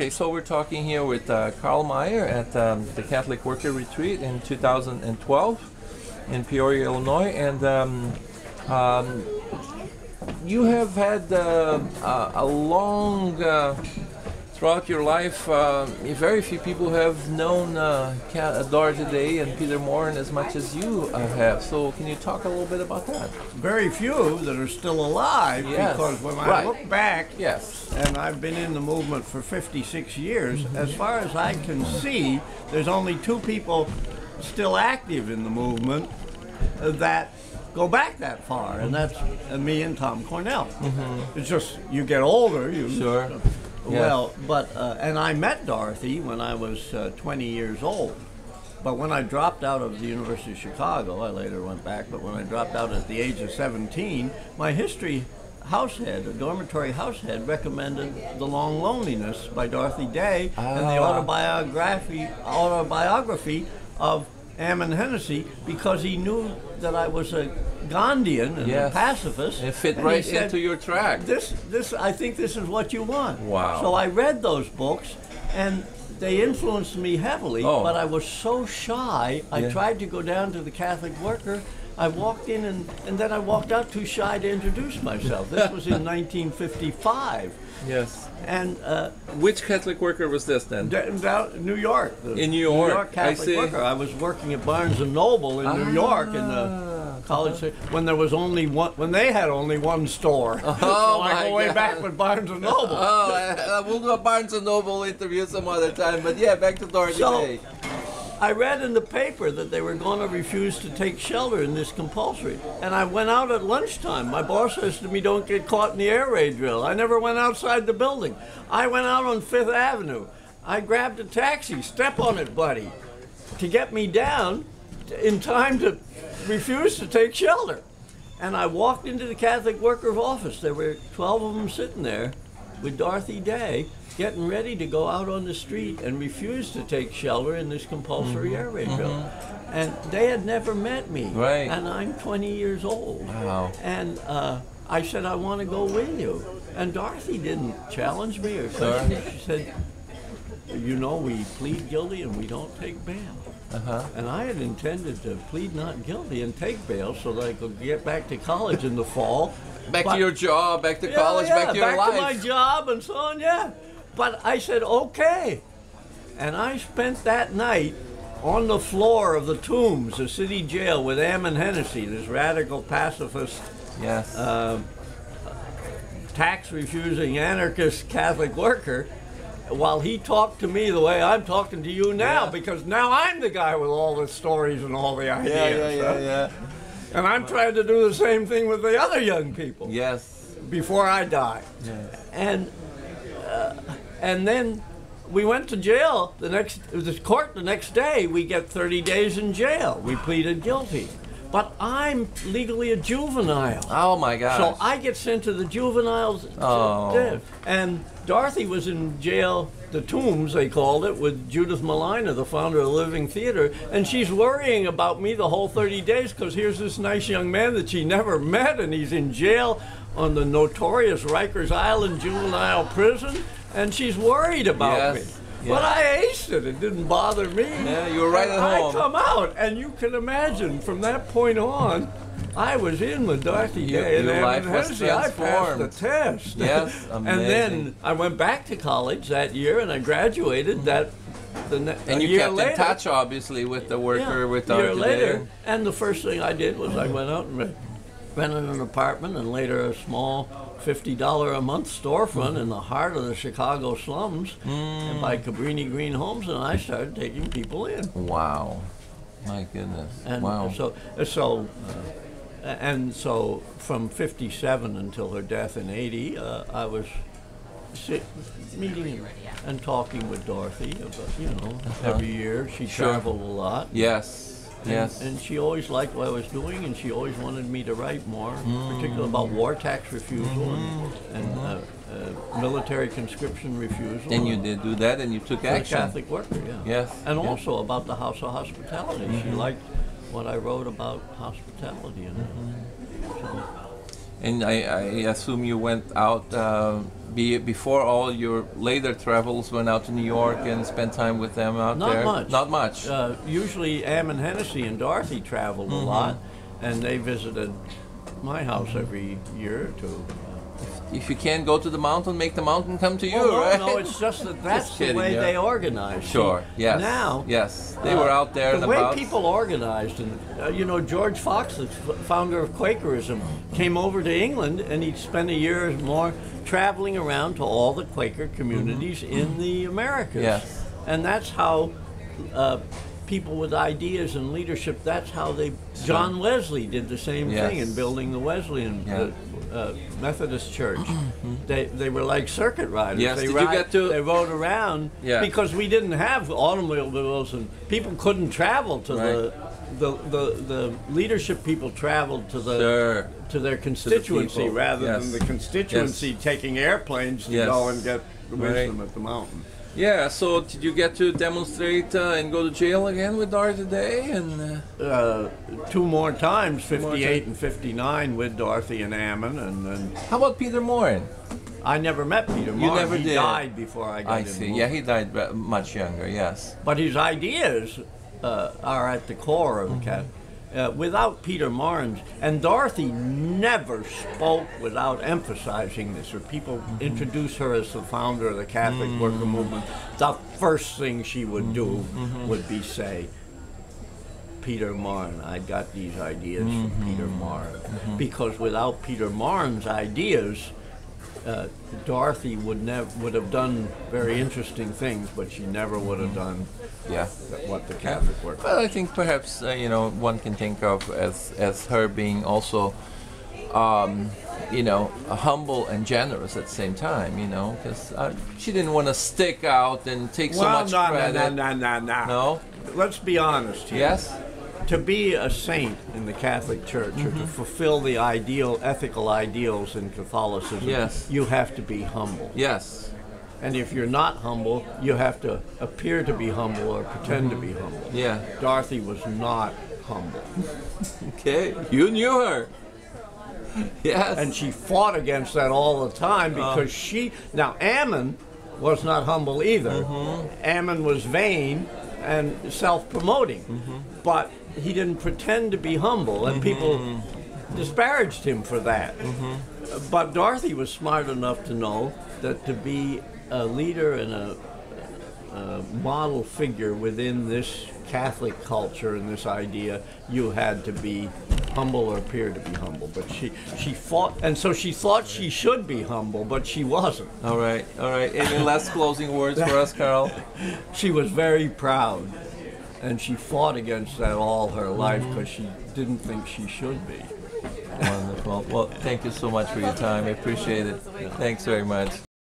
Okay, so we're talking here with Carl Meyer at the Catholic Worker Retreat in 2012 in Peoria, Illinois, and you have had a long, throughout your life, very few people have known Dorothy Day and Peter Morin as much as you have. So can you talk a little bit about that? Very few that are still alive, Yes. because when I look back, Yes. and I've been in the movement for 56 years, as far as I can see, there's only two people still active in the movement that go back that far, and that's me and Tom Cornell. It's just, you get older, you... Sure. Well, but, and I met Dorothy when I was 20 years old. But when I dropped out of the University of Chicago, I later went back, but when I dropped out at the age of 17, my history house head, a dormitory house head, recommended The Long Loneliness by Dorothy Day and the autobiography of Ammon Hennessy, because he knew that I was a Gandhian and a pacifist. It fit and right he said, into your track. I think this is what you want. Wow. So I read those books, and they influenced me heavily, but I was so shy, I tried to go down to the Catholic Worker. I walked in, and then I walked out too shy to introduce myself. This was in 1955. Yes. And which Catholic Worker was this then? Down New York. In New York. New York Catholic Worker. I was working at Barnes and Noble in New York in the college when there was only one, when they had only one store. Oh, so I go way back with Barnes and Noble. We'll do a Barnes and Noble interview some other time. But yeah, back to Dorothy Day. I read in the paper that they were going to refuse to take shelter in this compulsory. And I went out at lunchtime. My boss says to me, don't get caught in the air raid drill. I never went outside the building. I went out on 5th Avenue. I grabbed a taxi, step on it, buddy, to get me down in time to refuse to take shelter. And I walked into the Catholic Worker office. There were 12 of them sitting there with Dorothy Day, getting ready to go out on the street and refuse to take shelter in this compulsory air raid drill. And they had never met me. Right. And I'm 20 years old. Wow. And I said, I want to go with you. And Dorothy didn't challenge me or question me. She said, you know, we plead guilty and we don't take bail. And I had intended to plead not guilty and take bail so that I could get back to college in the fall. Back to your job, back to college, back to your life. Back to my job and so on, But I said, okay. And I spent that night on the floor of the Tombs, the city jail, with Ammon Hennessy, this radical pacifist, tax-refusing anarchist Catholic worker, while he talked to me the way I'm talking to you now, because now I'm the guy with all the stories and all the ideas. And I'm trying to do the same thing with the other young people. Yes. Before I die. And then we went to jail the next day. We get 30 days in jail. We pleaded guilty. But I'm legally a juvenile. Oh my gosh. So I get sent to the juveniles. And Dorothy was in jail, the Tombs they called it, with Judith Malina, the founder of the Living Theater, and she's worrying about me the whole 30 days because here's this nice young man that she never met, and he's in jail on the notorious Rikers Island juvenile prison, and she's worried about me. But I aced it. It didn't bother me. Yeah, you were right at home. I come out, and you can imagine from that point on, I was in with Dorothy Day and Ammon Hennessy. I passed the test. Yes, amazing. And then I went back to college that year, and I graduated and you kept in touch, obviously, with the worker, with Dorothy a year later. Day. And the first thing I did was I went out and rented an apartment, and later a small $50 a month storefront in the heart of the Chicago slums and by Cabrini Green Homes, and I started taking people in. Wow. My goodness. And wow. So from 57 until her death in 80, I was meeting and talking with Dorothy about, every year. She traveled a lot. Yes. And she always liked what I was doing, and she always wanted me to write more, particularly about war tax refusal and military conscription refusal. And you did do that, and you took action. Catholic worker, Yes. And also about the House of Hospitality. She liked what I wrote about hospitality. And I assume you went out before all your later travels, went out to New York and spent time with them out Not there? much. Not much. Usually Ammon Hennessy and Dorothy traveled a lot, and they visited my house every year or two. If you can't go to the mountain, make the mountain come to you, Well, right? No, it's just that that's Just the kidding, way yeah. they organized. Sure. Yes. Now, yes, they were out there and the way about. people organized, and George Fox, the founder of Quakerism, came over to England, and he spent a year or more traveling around to all the Quaker communities in the Americas. Yes. And that's how people with ideas and leadership. That's how they. John Wesley did the same thing in building the Wesleyan. Methodist Church. They were like circuit riders. Yes, they did you get to? They rode around because we didn't have automobiles and people couldn't travel to the leadership. People traveled to their constituency rather than the constituency taking airplanes to go and get the wisdom at the mountain. Yeah, so did you get to demonstrate and go to jail again with Dorothy Day? And 2 more times, 58 and 59 with Dorothy and Ammon. And how about Peter Morin? I never met Peter Morin. You never did? He died before I got in. I see. Yeah, he died much younger, yes. But his ideas are at the core of Catholic. Without Peter Morin's, and Dorothy never spoke without emphasizing this, or people introduce her as the founder of the Catholic worker movement, the first thing she would do would be say, Peter Morin, I got these ideas from Peter Morin. Because without Peter Morin's ideas, Dorothy would have done very interesting things, but she never would have done what the Catholic work. Well, I think perhaps one can think of as her being also humble and generous at the same time. Because she didn't want to stick out and take so much credit. No. Let's be honest here. Yes. To be a saint in the Catholic Church, or to fulfill the ethical ideals in Catholicism, you have to be humble. Yes. And if you're not humble, you have to appear to be humble or pretend to be humble. Yeah. Dorothy was not humble. Okay. You knew her. Yes. And she fought against that all the time because Now, Ammon was not humble either. Ammon was vain and self-promoting. But he didn't pretend to be humble, and people disparaged him for that. But Dorothy was smart enough to know that to be a leader and a model figure within this Catholic culture and this idea, you had to be humble or appear to be humble. But she fought, and so she thought she should be humble, but she wasn't. All right. Any last closing words for us, Carl? She was very proud, and she fought against that all her life because she didn't think she should be. Wonderful. Well, thank you so much for your time. I appreciate it. Thanks very much.